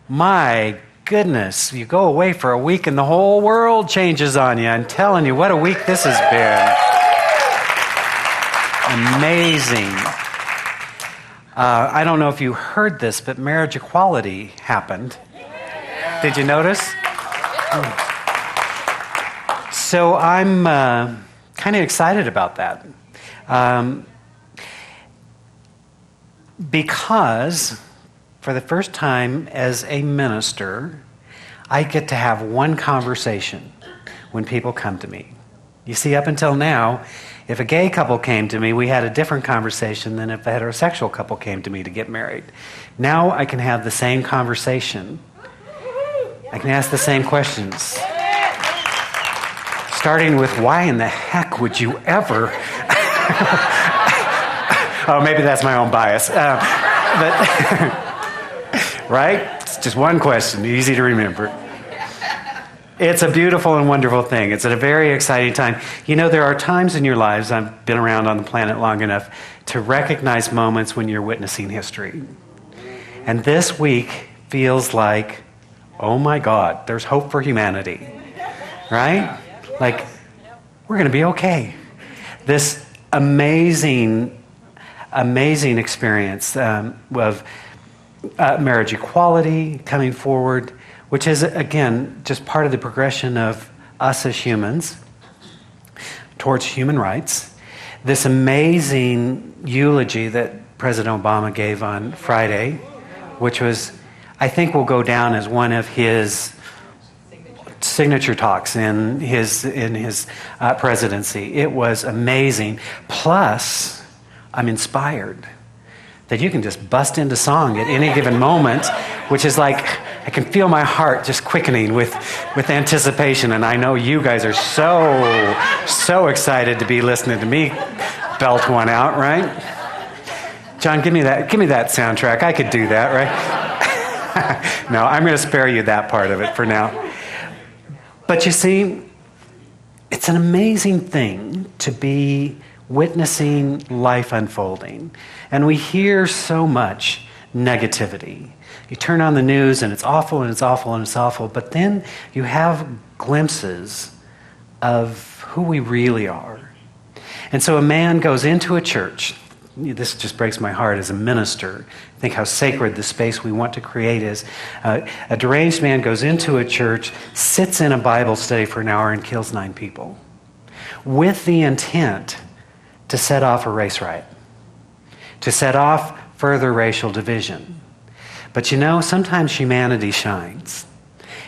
My goodness, you go away for a week and the whole world changes on you. I'm telling you, what a week this has been. Amazing. I don't know if you heard this, but marriage equality happened. Did you notice? So I'm kind of excited about that. Because for the first time as a minister, I get to have one conversation when people come to me. You see, up until now, if a gay couple came to me, we had a different conversation than if a heterosexual couple came to me to get married. Now I can have the same conversation. I can ask the same questions. Starting with, why in the heck would you ever... Oh, maybe that's my own bias. But right? It's just one question, easy to remember. It's a beautiful and wonderful thing. It's a very exciting time. You know, there are times in your lives, I've been around on the planet long enough, to recognize moments when you're witnessing history. And this week feels like, oh my God, there's hope for humanity. Right? Like, we're going to be okay. This amazing experience of marriage equality coming forward, which is, again, just part of the progression of us as humans towards human rights. This amazing eulogy that President Obama gave on Friday, which was, I think, will go down as one of his signature talks in his presidency. It was amazing. Plus, I'm inspired that you can just bust into song at any given moment, which is like, I can feel my heart just quickening with anticipation, and I know you guys are so excited to be listening to me belt one out, right? John, give me that soundtrack. I could do that, right? No, I'm going to spare you that part of it for now. But you see, it's an amazing thing to be witnessing life unfolding. And we hear so much negativity. You turn on the news and it's awful and it's awful and it's awful, but then you have glimpses of who we really are. And so a man goes into a church. This just breaks my heart as a minister. Think how sacred the space we want to create is. A deranged man goes into a church, sits in a Bible study for an hour and kills 9 people with the intent to set off a race riot, to set off further racial division. But you know, sometimes humanity shines.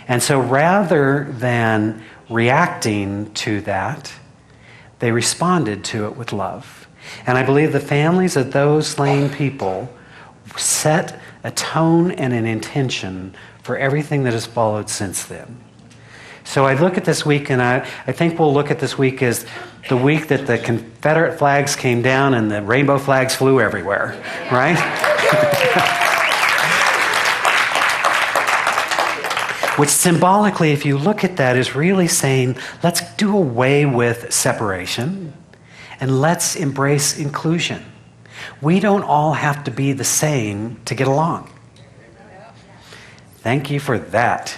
And so rather than reacting to that, they responded to it with love. And I believe the families of those slain people set a tone and an intention for everything that has followed since then. So I look at this week, and I think we'll look at this week as the week that the Confederate flags came down and the rainbow flags flew everywhere, right? Which symbolically, if you look at that, is really saying, let's do away with separation and let's embrace inclusion. We don't all have to be the same to get along. Thank you for that.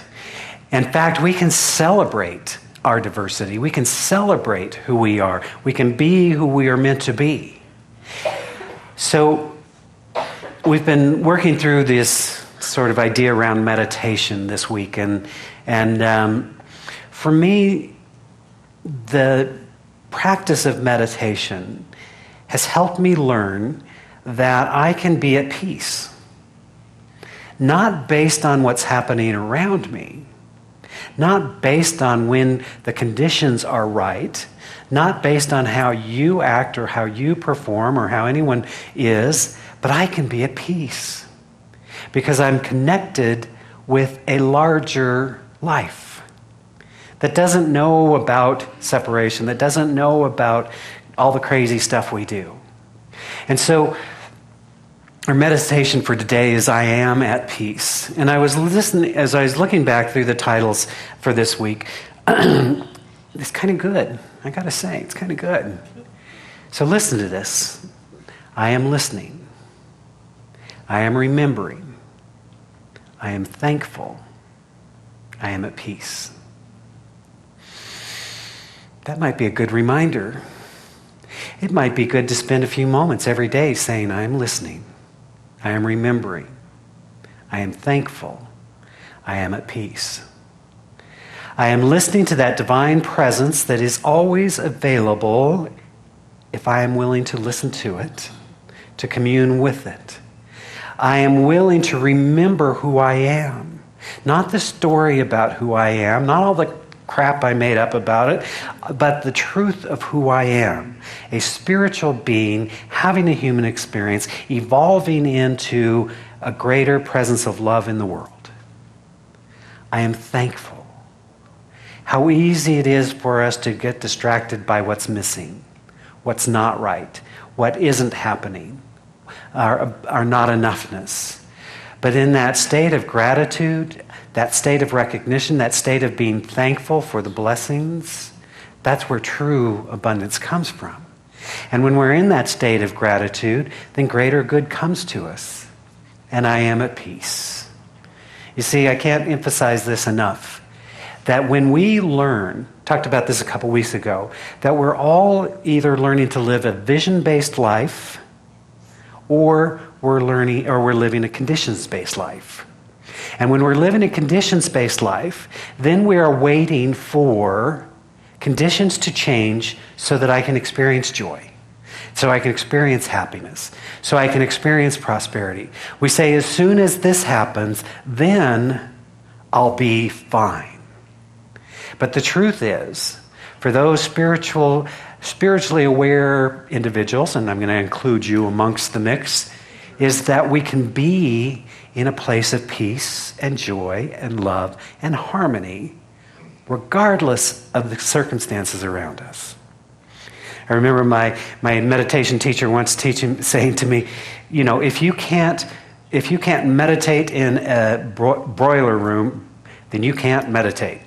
In fact, we can celebrate our diversity. We can celebrate who we are. We can be who we are meant to be. So we've been working through this sort of idea around meditation this week. And for me, the practice of meditation has helped me learn that I can be at peace. Not based on what's happening around me, not based on when the conditions are right, not based on how you act or how you perform or how anyone is, but I can be at peace because I'm connected with a larger life that doesn't know about separation, that doesn't know about all the crazy stuff we do. And so our meditation for today is I am at peace. And I was listening, as I was looking back through the titles for this week, it's kind of good. I got to say, it's kind of good. So listen to this. I am listening. I am remembering. I am thankful. I am at peace. That might be a good reminder. It might be good to spend a few moments every day saying, I am listening. I am remembering. I am thankful. I am at peace. I am listening to that divine presence that is always available if I am willing to listen to it, to commune with it. I am willing to remember who I am. Not the story about who I am, not all the crap I made up about it, but the truth of who I am. A spiritual being having a human experience, evolving into a greater presence of love in the world. I am thankful. How easy it is for us to get distracted by what's missing, what's not right, what isn't happening, our not enoughness. But in that state of gratitude, that state of recognition, that state of being thankful for the blessings, that's where true abundance comes from. And when we're in that state of gratitude, then greater good comes to us. And I am at peace. You see, I can't emphasize this enough, that when we learn, talked about this a couple weeks ago, that we're all either learning to live a vision-based life or we're living a conditions-based life. And when we're living a conditions-based life, then we are waiting for conditions to change so that I can experience joy, so I can experience happiness, so I can experience prosperity. We say, as soon as this happens, then I'll be fine. But the truth is, for those spiritually aware individuals, and I'm going to include you amongst the mix, is that we can be in a place of peace and joy and love and harmony, regardless of the circumstances around us. I remember my meditation teacher once saying to me, you know, if you can't meditate in a broiler room, then you can't meditate.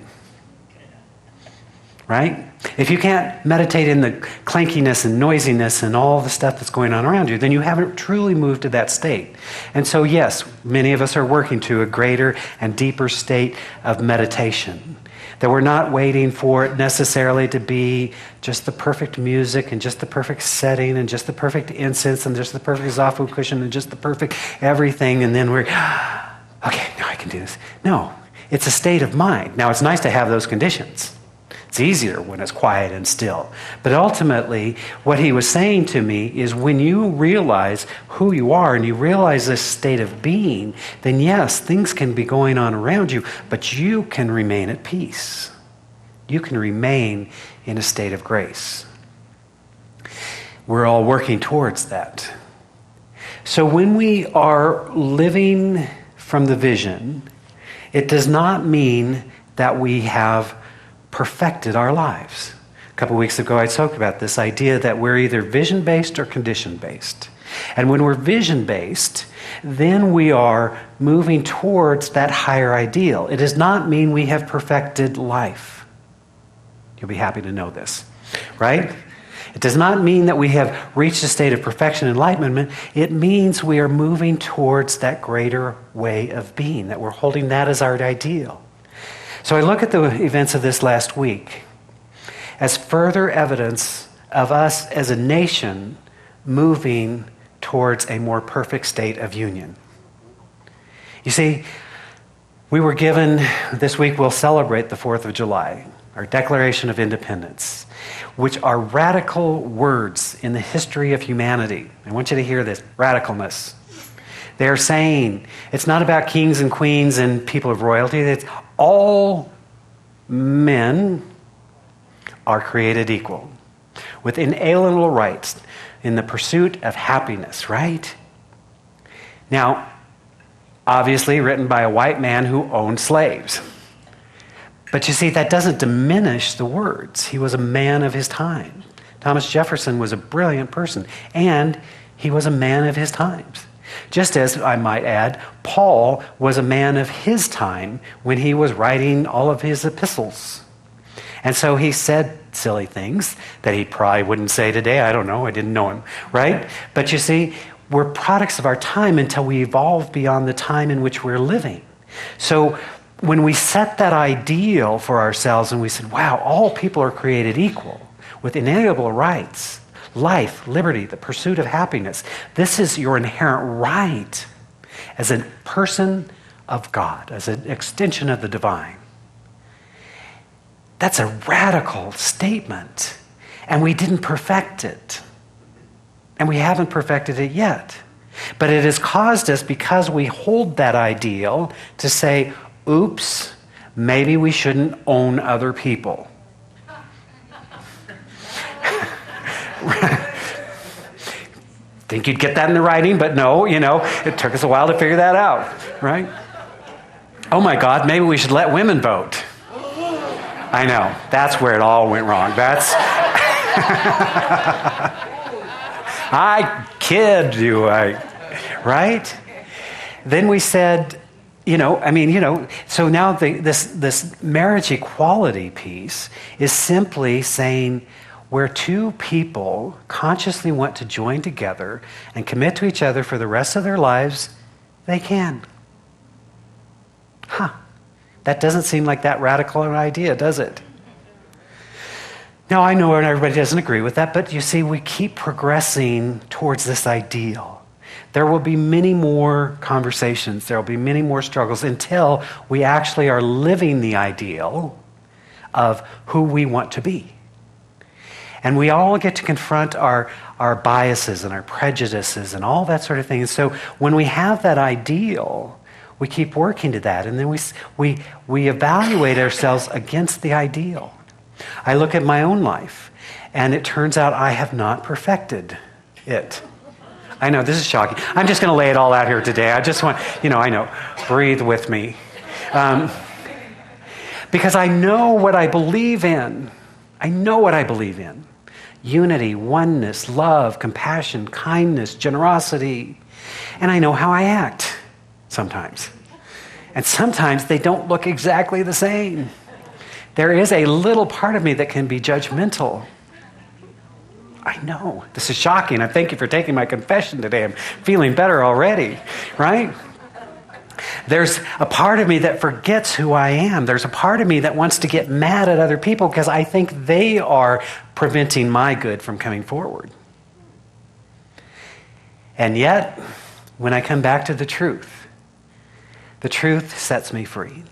Right? If you can't meditate in the clankiness and noisiness and all the stuff that's going on around you, then you haven't truly moved to that state. And so, yes, many of us are working to a greater and deeper state of meditation. That we're not waiting for it necessarily to be just the perfect music and just the perfect setting and just the perfect incense and just the perfect zafu cushion and just the perfect everything, and then we're, okay, now I can do this. No, it's a state of mind. Now, it's nice to have those conditions. It's easier when it's quiet and still. But ultimately, what he was saying to me is when you realize who you are and you realize this state of being, then yes, things can be going on around you, but you can remain at peace. You can remain in a state of grace. We're all working towards that. So when we are living from the vision, it does not mean that we have perfected our lives. A couple weeks ago, I spoke about this idea that we're either vision-based or condition-based. And when we're vision-based, then we are moving towards that higher ideal. It does not mean we have perfected life. You'll be happy to know this, right? It does not mean that we have reached a state of perfection and enlightenment. It means we are moving towards that greater way of being, that we're holding that as our ideal. So I look at the events of this last week as further evidence of us as a nation moving towards a more perfect state of union. You see, we were given, this week we'll celebrate the 4th of July, our Declaration of Independence, which are radical words in the history of humanity. I want you to hear this, radicalness. They're saying it's not about kings and queens and people of royalty. It's all men are created equal with inalienable rights in the pursuit of happiness, right? Now, obviously written by a white man who owned slaves. But you see, that doesn't diminish the words. He was a man of his time. Thomas Jefferson was a brilliant person, and he was a man of his times. Just as, I might add, Paul was a man of his time when he was writing all of his epistles. And so he said silly things that he probably wouldn't say today. I don't know. I didn't know him, right? But you see, we're products of our time until we evolve beyond the time in which we're living. So when we set that ideal for ourselves and we said, wow, all people are created equal with inalienable rights, life, liberty, the pursuit of happiness. This is your inherent right as a person of God, as an extension of the divine. That's a radical statement. And we didn't perfect it. And we haven't perfected it yet. But it has caused us, because we hold that ideal, to say, oops, maybe we shouldn't own other people. Think you'd get that in the writing, but no, it took us a while to figure that out, right? Oh my God, maybe we should let women vote. I know, that's where it all went wrong. I kid you, right? Then we said, so now this marriage equality piece is simply saying, where two people consciously want to join together and commit to each other for the rest of their lives, they can. That doesn't seem like that radical an idea, does it? Now, I know everybody doesn't agree with that, but you see, we keep progressing towards this ideal. There will be many more conversations, there will be many more struggles until we actually are living the ideal of who we want to be. And we all get to confront our biases and our prejudices and all that sort of thing. And so when we have that ideal, we keep working to that. And then we evaluate ourselves against the ideal. I look at my own life, and it turns out I have not perfected it. I know, this is shocking. I'm just going to lay it all out here today. I just want, breathe with me. Because I know what I believe in. I know what I believe in. Unity, oneness, love, compassion, kindness, generosity. And I know how I act sometimes. And sometimes they don't look exactly the same. There is a little part of me that can be judgmental. I know. This is shocking. I thank you for taking my confession today. I'm feeling better already, right? There's a part of me that forgets who I am. There's a part of me that wants to get mad at other people because I think they are preventing my good from coming forward. And yet, when I come back to the truth sets me free.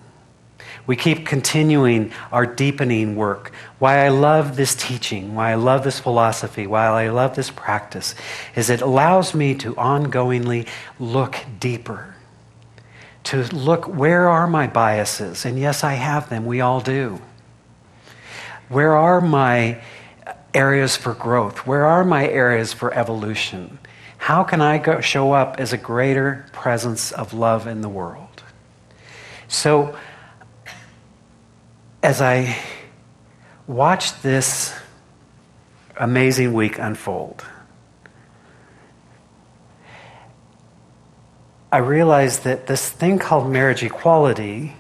We keep continuing our deepening work. Why I love this teaching, why I love this philosophy, why I love this practice, is it allows me to ongoingly look deeper. To look, where are my biases? And yes, I have them. We all do. Where are my areas for growth? Where are my areas for evolution? How can I show up as a greater presence of love in the world? So, as I watch this amazing week unfold, I realized that this thing called marriage equality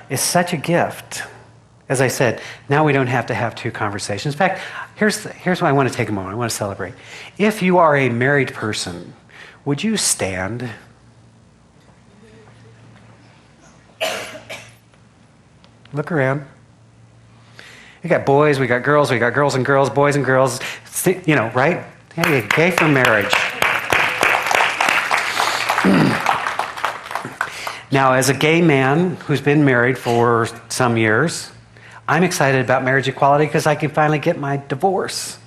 is such a gift. As I said, now we don't have to have two conversations. In fact, here's why I want to take a moment. I want to celebrate. If you are a married person, would you stand? Look around. We got boys, we got girls and girls, boys and girls, right? Hey, gay for marriage. Now, as a gay man who's been married for some years, I'm excited about marriage equality because I can finally get my divorce.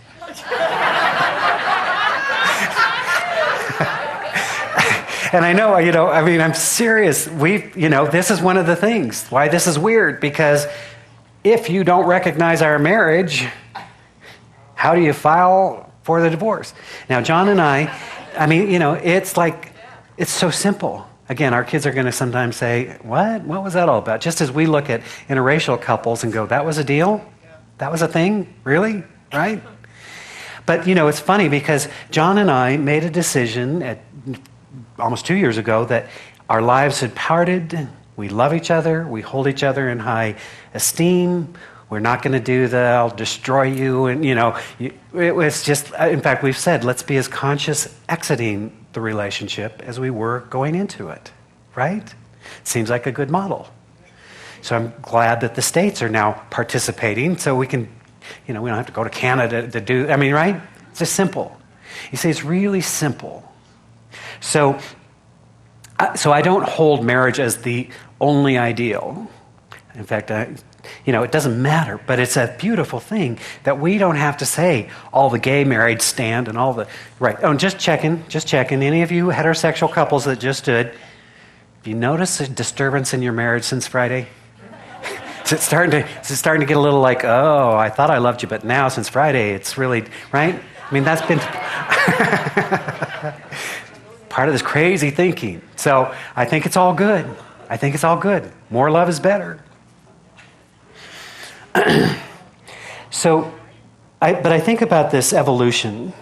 And I know, I'm serious. This is one of the things why this is weird, because if you don't recognize our marriage, how do you file for the divorce? Now, John and it's so simple. Again, our kids are going to sometimes say, what was that all about? Just as we look at interracial couples and go, that was a deal? That was a thing? Really? Right? But, it's funny because John and I made a decision almost 2 years ago that our lives had parted. We love each other. We hold each other in high esteem. We're not going to do the, I'll destroy you. And, it was just, in fact, we've said, let's be as conscious exiting the relationship as we were going into it, right? Seems like a good model. So I'm glad that the states are now participating so we can, we don't have to go to Canada to do, right? It's just simple. You see, it's really simple. So I don't hold marriage as the only ideal. In fact, it doesn't matter, but it's a beautiful thing that we don't have to say all the gay marriage stand and all the, right. Oh, and just checking. Any of you heterosexual couples that just stood, have you noticed a disturbance in your marriage since Friday? Is it starting to get a little like, oh, I thought I loved you, but now since Friday, it's really, right? That's been part of this crazy thinking. So I think it's all good. More love is better. But I think about this evolution.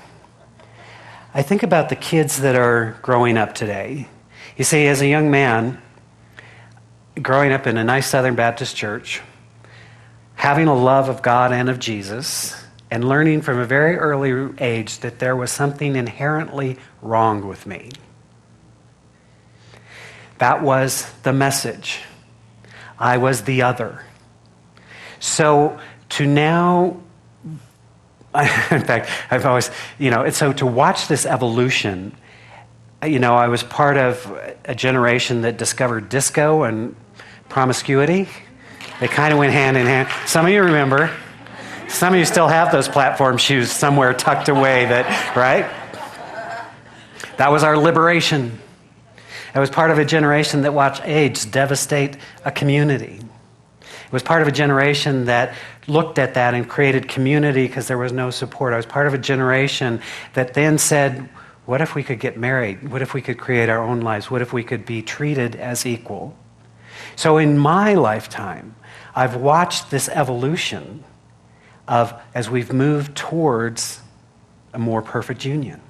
I think about the kids that are growing up today. You see, as a young man, growing up in a nice Southern Baptist church, having a love of God and of Jesus, and learning from a very early age that there was something inherently wrong with me. That was the message. I was the other. So to now, in fact, I've always, so to watch this evolution, I was part of a generation that discovered disco and promiscuity. They kind of went hand in hand. Some of you remember. Some of you still have those platform shoes somewhere tucked away right? That was our liberation. I was part of a generation that watched AIDS devastate a community. It was part of a generation that looked at that and created community because there was no support. I was part of a generation that then said, what if we could get married? What if we could create our own lives? What if we could be treated as equal? So in my lifetime, I've watched this evolution as we've moved towards a more perfect union.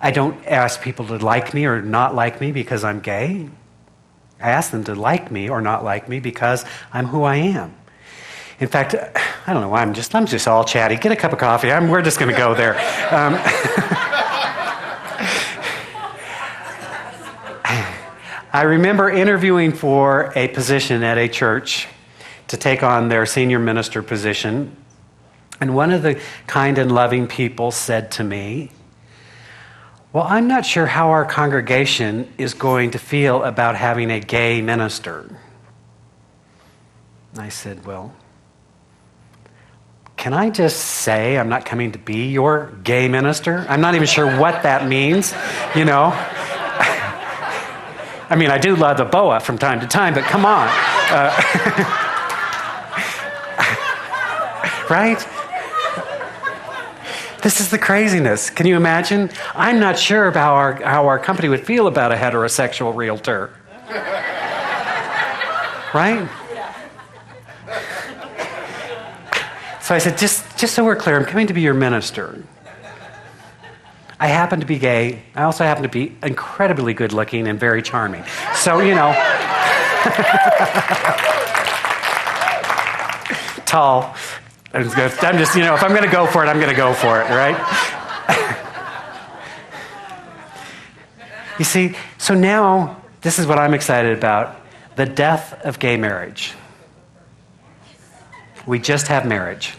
I don't ask people to like me or not like me because I'm gay. I ask them to like me or not like me because I'm who I am. In fact, I don't know why I'm just all chatty. Get a cup of coffee. We're just going to go there. I remember interviewing for a position at a church to take on their senior minister position, and one of the kind and loving people said to me, well, I'm not sure how our congregation is going to feel about having a gay minister. And I said, well, can I just say I'm not coming to be your gay minister? I'm not even sure what that means, I do love the boa from time to time, but come on. Right? This is the craziness. Can you imagine? I'm not sure about how our company would feel about a heterosexual realtor. Right? So I said, just so we're clear, I'm coming to be your minister. I happen to be gay. I also happen to be incredibly good looking and very charming. So, tall. I'm just, if I'm going to go for it, I'm going to go for it, right? You see, so now, this is what I'm excited about, the death of gay marriage. We just have marriage.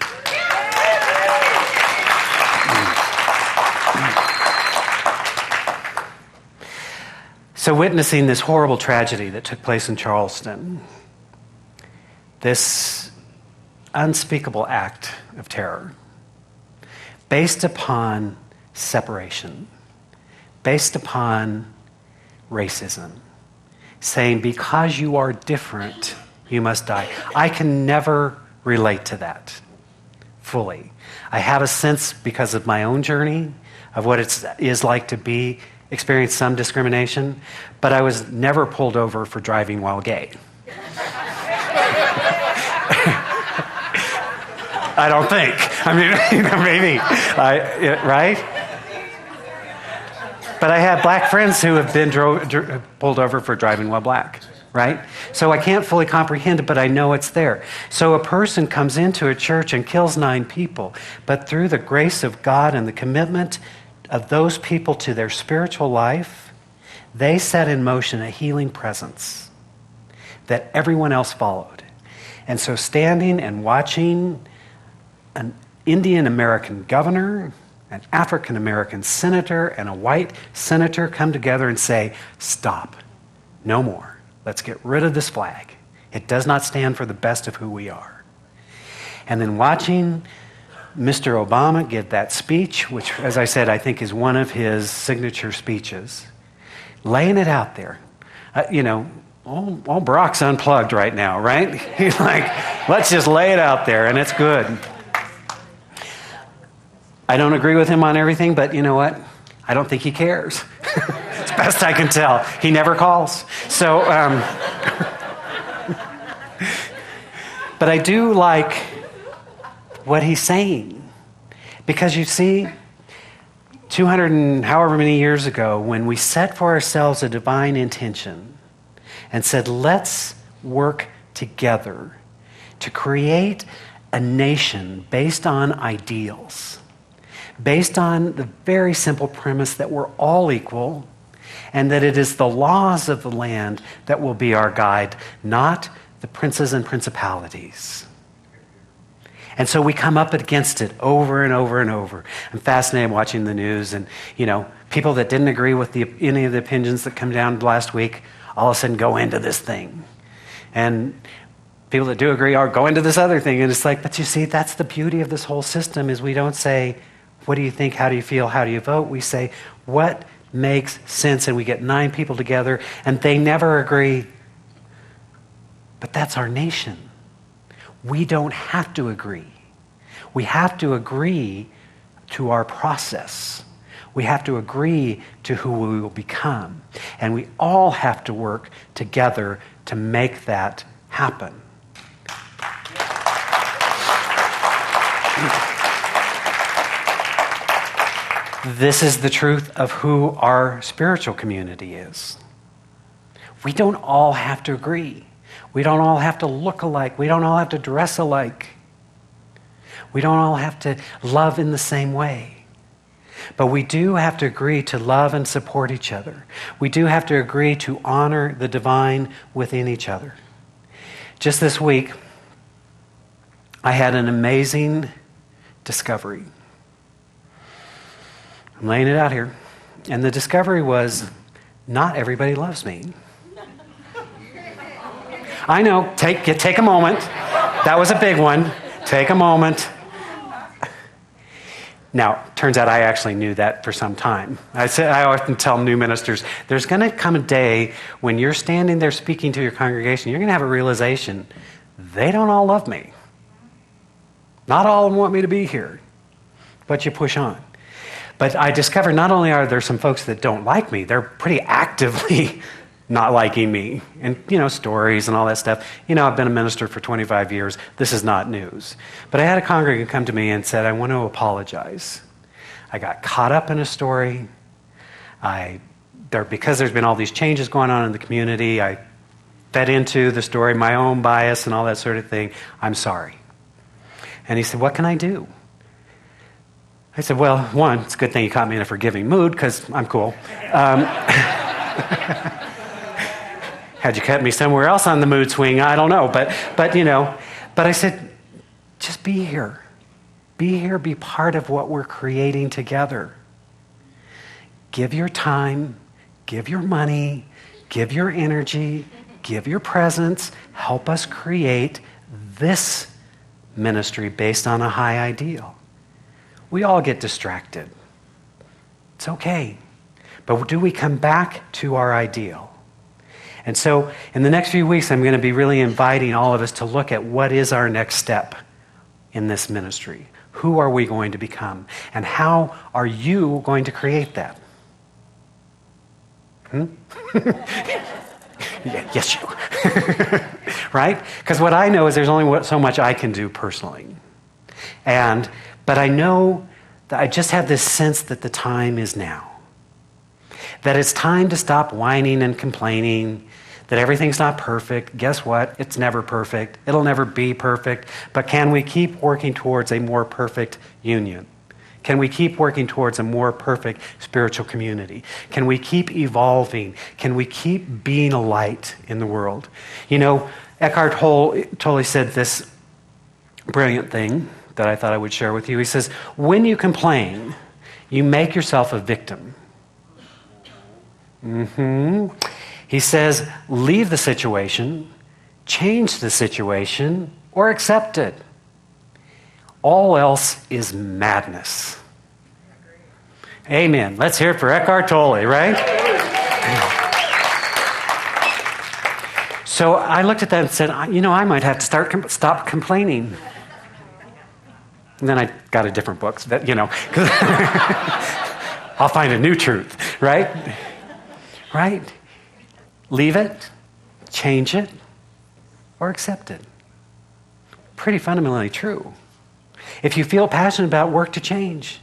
So witnessing this horrible tragedy that took place in Charleston, this unspeakable act of terror, based upon separation, based upon racism, saying because you are different, you must die. I can never relate to that fully. I have a sense, because of my own journey, of what it is like to experience some discrimination, but I was never pulled over for driving while gay. I don't think. Maybe. Right? But I have black friends who have been pulled over for driving while black. Right? So I can't fully comprehend it, but I know it's there. So a person comes into a church and kills 9 people, but through the grace of God and the commitment of those people to their spiritual life, they set in motion a healing presence that everyone else followed. And so standing and watching an Indian American governor, an African American senator, and a white senator come together and say, stop, no more. Let's get rid of this flag. It does not stand for the best of who we are. And then watching Mr. Obama give that speech, which, as I said, I think is one of his signature speeches, laying it out there. All Barack's unplugged right now, right? He's like, let's just lay it out there, and it's good. I don't agree with him on everything, but you know what? I don't think he cares. As best I can tell. He never calls. So, but I do like what he's saying. Because you see, 200 and however many years ago, when we set for ourselves a divine intention and said, let's work together to create a nation based on ideals, based on the very simple premise that we're all equal and that it is the laws of the land that will be our guide, not the princes and principalities. And so we come up against it over and over and over. I'm fascinated watching the news and, people that didn't agree with any of the opinions that come down last week, all of a sudden go into this thing. And people that do agree are go into this other thing. And it's like, but you see, that's the beauty of this whole system is we don't say, what do you think? How do you feel? How do you vote? We say, what makes sense? And we get 9 people together and they never agree. But that's our nation. We don't have to agree. We have to agree to our process. We have to agree to who we will become. And we all have to work together to make that happen. This is the truth of who our spiritual community is. We don't all have to agree. We don't all have to look alike. We don't all have to dress alike. We don't all have to love in the same way. But we do have to agree to love and support each other. We do have to agree to honor the divine within each other. Just this week, I had an amazing discovery. I'm laying it out here. And the discovery was, not everybody loves me. I know, take a moment. That was a big one. Take a moment. Now, turns out I actually knew that for some time. I often tell new ministers, there's going to come a day when you're standing there speaking to your congregation, you're going to have a realization, they don't all love me. Not all of them want me to be here. But you push on. But I discovered not only are there some folks that don't like me, they're pretty actively not liking me. And, stories and all that stuff. I've been a minister for 25 years. This is not news. But I had a congregant come to me and said, I want to apologize. I got caught up in a story. Because there's been all these changes going on in the community, I fed into the story, my own bias and all that sort of thing. I'm sorry. And he said, what can I do? I said, well, one, it's a good thing you caught me in a forgiving mood because I'm cool. Had you kept me somewhere else on the mood swing, I don't know. But I said, just be here. Be here, be part of what we're creating together. Give your time, give your money, give your energy, give your presence. Help us create this ministry based on a high ideal. We all get distracted. It's okay. But do we come back to our ideal? And so in the next few weeks, I'm going to be really inviting all of us to look at what is our next step in this ministry. Who are we going to become? And how are you going to create that? Yes, you. Right? Because what I know is there's only so much I can do personally. But I know that I just have this sense that the time is now. That it's time to stop whining and complaining, that everything's not perfect. Guess what? It's never perfect. It'll never be perfect. But can we keep working towards a more perfect union? Can we keep working towards a more perfect spiritual community? Can we keep evolving? Can we keep being a light in the world? You know, Eckhart Tolle said this brilliant thing that I thought I would share with you. He says, when you complain, you make yourself a victim. He says, leave the situation, change the situation, or accept it. All else is madness. Amen. Let's hear it for Eckhart Tolle, right? So I looked at that and said, you know, I might have to stop complaining. And then I got a different book that, you know, I'll find a new truth, right? Right? Leave it, change it, or accept it. Pretty fundamentally true. If you feel passionate about work to change.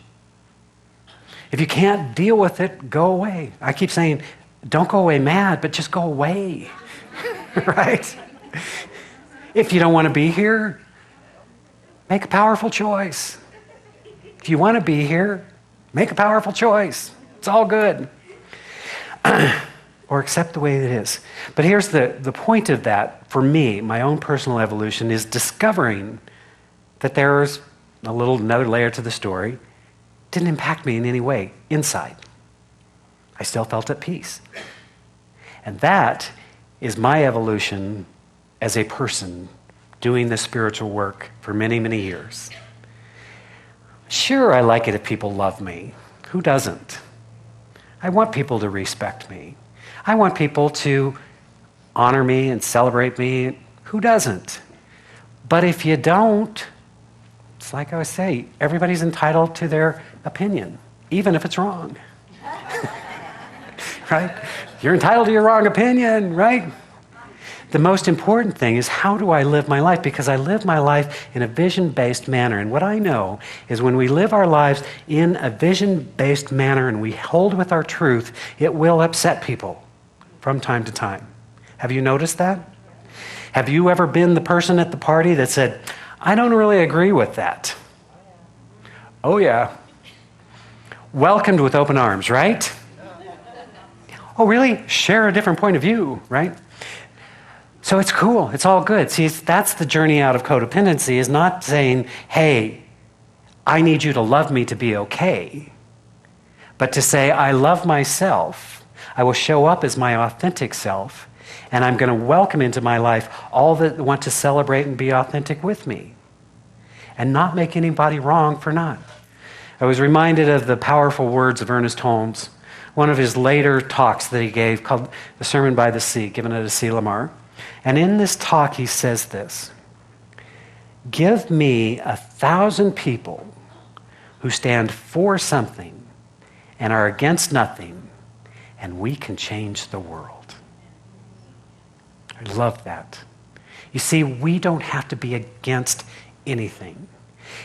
If you can't deal with it, go away. I keep saying, don't go away mad, but just go away. Right? If you don't want to be here, make a powerful choice. If you want to be here, make a powerful choice. It's all good. Or accept the way it is. But here's the point of that, for me, my own personal evolution, is discovering that there's another layer to the story. Didn't impact me in any way inside. I still felt at peace. And that is my evolution as a person doing this spiritual work for many, many years. Sure, I like it if people love me. Who doesn't? I want people to respect me. I want people to honor me and celebrate me. Who doesn't? But if you don't, it's like I always say, everybody's entitled to their opinion, even if it's wrong. Right? You're entitled to your wrong opinion, right? The most important thing is, how do I live my life? Because I live my life in a vision-based manner. And what I know is when we live our lives in a vision-based manner and we hold with our truth, it will upset people from time to time. Have you noticed that? Have you ever been the person at the party that said, I don't really agree with that? Oh yeah. Welcomed with open arms, right? Oh really? Share a different point of view, right? So it's cool. It's all good. See, that's the journey out of codependency, is not saying, hey, I need you to love me to be okay. But to say, I love myself. I will show up as my authentic self. And I'm going to welcome into my life all that want to celebrate and be authentic with me. And not make anybody wrong for not. I was reminded of the powerful words of Ernest Holmes, one of his later talks that he gave called The Sermon by the Sea, given at a C. Lamar. And in this talk, he says this: give me 1,000 people who stand for something and are against nothing, and we can change the world. I love that. You see, we don't have to be against anything.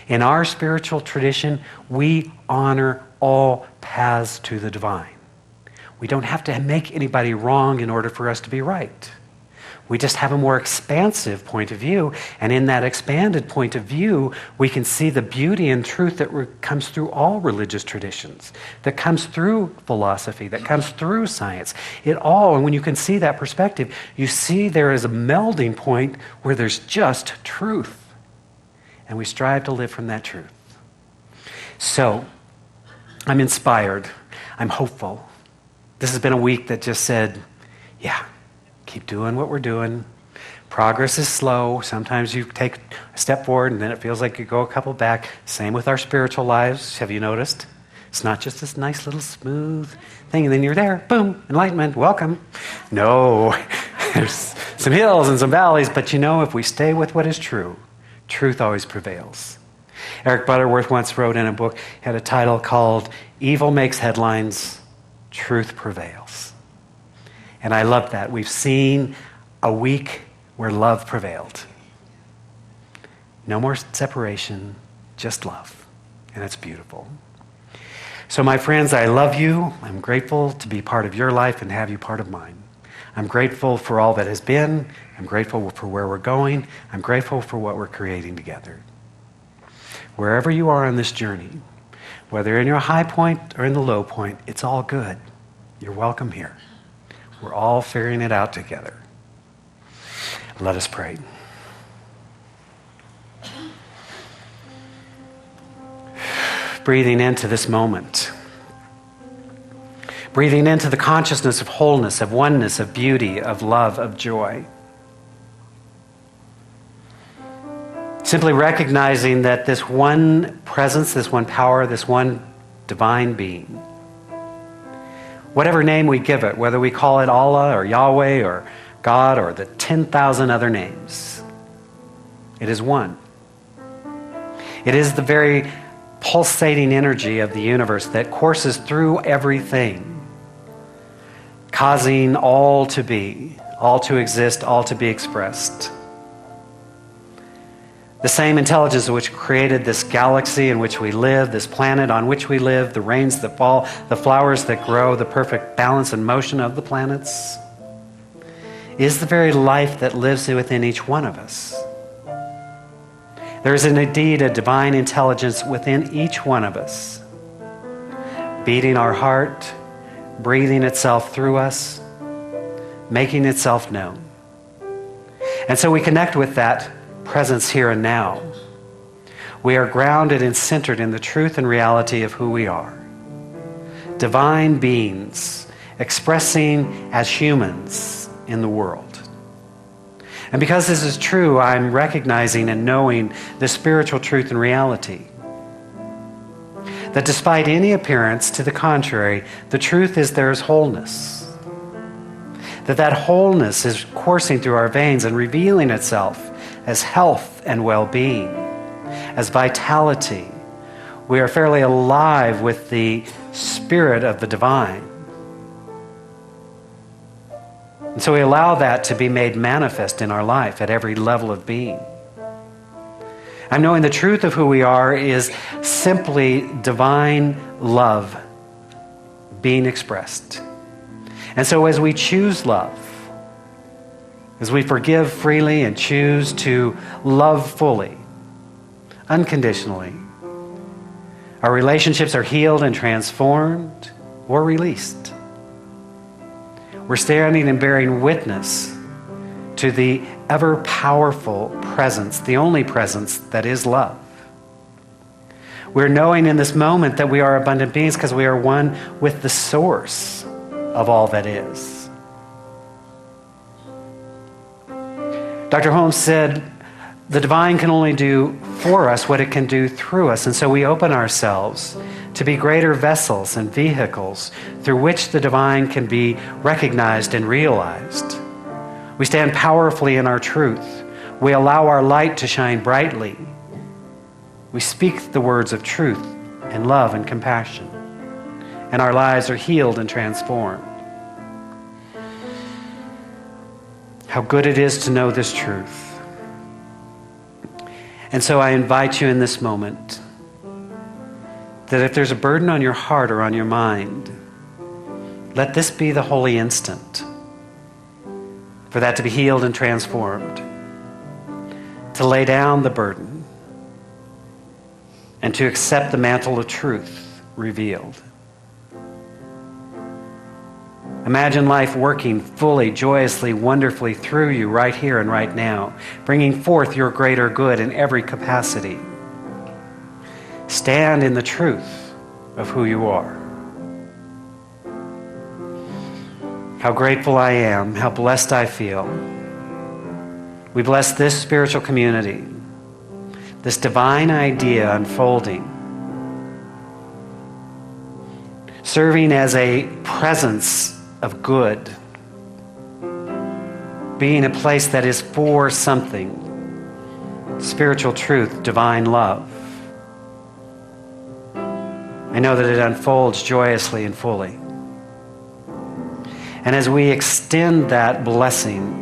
In our spiritual tradition, we honor all paths to the divine. We don't have to make anybody wrong in order for us to be right. We just have a more expansive point of view, and in that expanded point of view, we can see the beauty and truth that comes through all religious traditions, that comes through philosophy, that comes through science. It all, and when you can see that perspective, you see there is a melding point where there's just truth, and we strive to live from that truth. So, I'm inspired. I'm hopeful. This has been a week that just said, yeah, keep doing what we're doing. Progress is slow. Sometimes you take a step forward and then it feels like you go a couple back. Same with our spiritual lives. Have you noticed? It's not just this nice little smooth thing and then you're there. Boom, enlightenment, welcome. No, there's some hills and some valleys, but you know, if we stay with what is true, truth always prevails. Eric Butterworth once wrote in a book, had a title called Evil Makes Headlines, Truth Prevails. And I love that. We've seen a week where love prevailed. No more separation, just love. And it's beautiful. So my friends, I love you. I'm grateful to be part of your life and have you part of mine. I'm grateful for all that has been. I'm grateful for where we're going. I'm grateful for what we're creating together. Wherever you are on this journey, Whether in your high point or in the low point, it's all good. You're welcome here. We're all figuring it out together. Let us pray. Breathing into this moment. Breathing into the consciousness of wholeness, of oneness, of beauty, of love, of joy. Simply recognizing that this one presence, this one power, this one divine being, whatever name we give it, whether we call it Allah or Yahweh or God or the 10,000 other names, it is one. It is the very pulsating energy of the universe that courses through everything, causing all to be, all to exist, all to be expressed. The same intelligence which created this galaxy in which we live, this planet on which we live, the rains that fall, the flowers that grow, the perfect balance and motion of the planets, is the very life that lives within each one of us. There is indeed a divine intelligence within each one of us, beating our heart, breathing itself through us, making itself known. And so we connect with that presence here and now. We are grounded and centered in the truth and reality of who we are. Divine beings expressing as humans in the world. And because this is true, I'm recognizing and knowing the spiritual truth and reality. That despite any appearance to the contrary, the truth is there is wholeness. That wholeness is coursing through our veins and revealing itself as health and well-being, as vitality. We are fairly alive with the spirit of the divine. And so we allow that to be made manifest in our life at every level of being. I'm knowing the truth of who we are is simply divine love being expressed. And so as we choose love, as we forgive freely and choose to love fully, unconditionally, our relationships are healed and transformed or released. We're standing and bearing witness to the ever-powerful presence, the only presence that is love. We're knowing in this moment that we are abundant beings because we are one with the source of all that is. Dr. Holmes said, the divine can only do for us what it can do through us. And so we open ourselves to be greater vessels and vehicles through which the divine can be recognized and realized. We stand powerfully in our truth. We allow our light to shine brightly. We speak the words of truth and love and compassion. And our lives are healed and transformed. How good it is to know this truth. And so I invite you in this moment that if there's a burden on your heart or on your mind, let this be the holy instant for that to be healed and transformed, to lay down the burden and to accept the mantle of truth revealed. Imagine life working fully, joyously, wonderfully through you right here and right now, bringing forth your greater good in every capacity. Stand in the truth of who you are. How grateful I am, how blessed I feel. We bless this spiritual community, this divine idea unfolding, serving as a presence of good, being a place that is for something, spiritual truth, divine love. I know that it unfolds joyously and fully. And as we extend that blessing,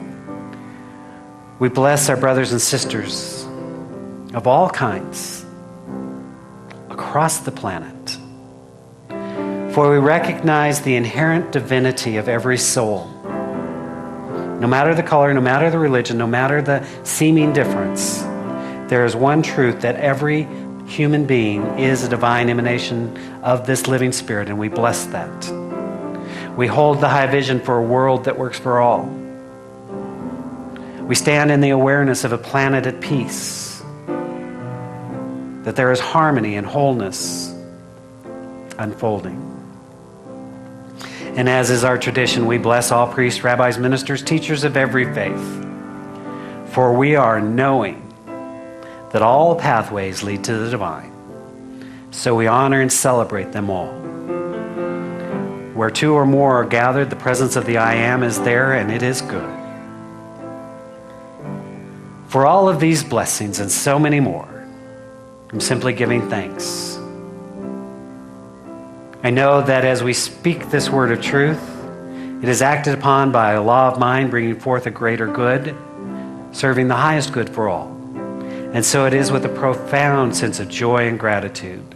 we bless our brothers and sisters of all kinds across the planet. For we recognize the inherent divinity of every soul. No matter the color, no matter the religion, no matter the seeming difference, there is one truth that every human being is a divine emanation of this living spirit, and we bless that. We hold the high vision for a world that works for all. We stand in the awareness of a planet at peace, that there is harmony and wholeness unfolding. And as is our tradition, we bless all priests, rabbis, ministers, teachers of every faith, for we are knowing that all pathways lead to the divine. So we honor and celebrate them all. Where two or more are gathered, the presence of the I Am is there, and it is good. For all of these blessings and so many more, I'm simply giving thanks. I know that as we speak this word of truth, it is acted upon by a law of mind, bringing forth a greater good, serving the highest good for all. And so it is with a profound sense of joy and gratitude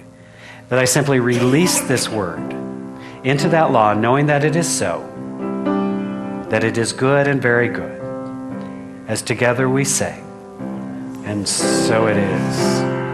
that I simply release this word into that law, knowing that it is so, that it is good and very good, as together we say, and so it is.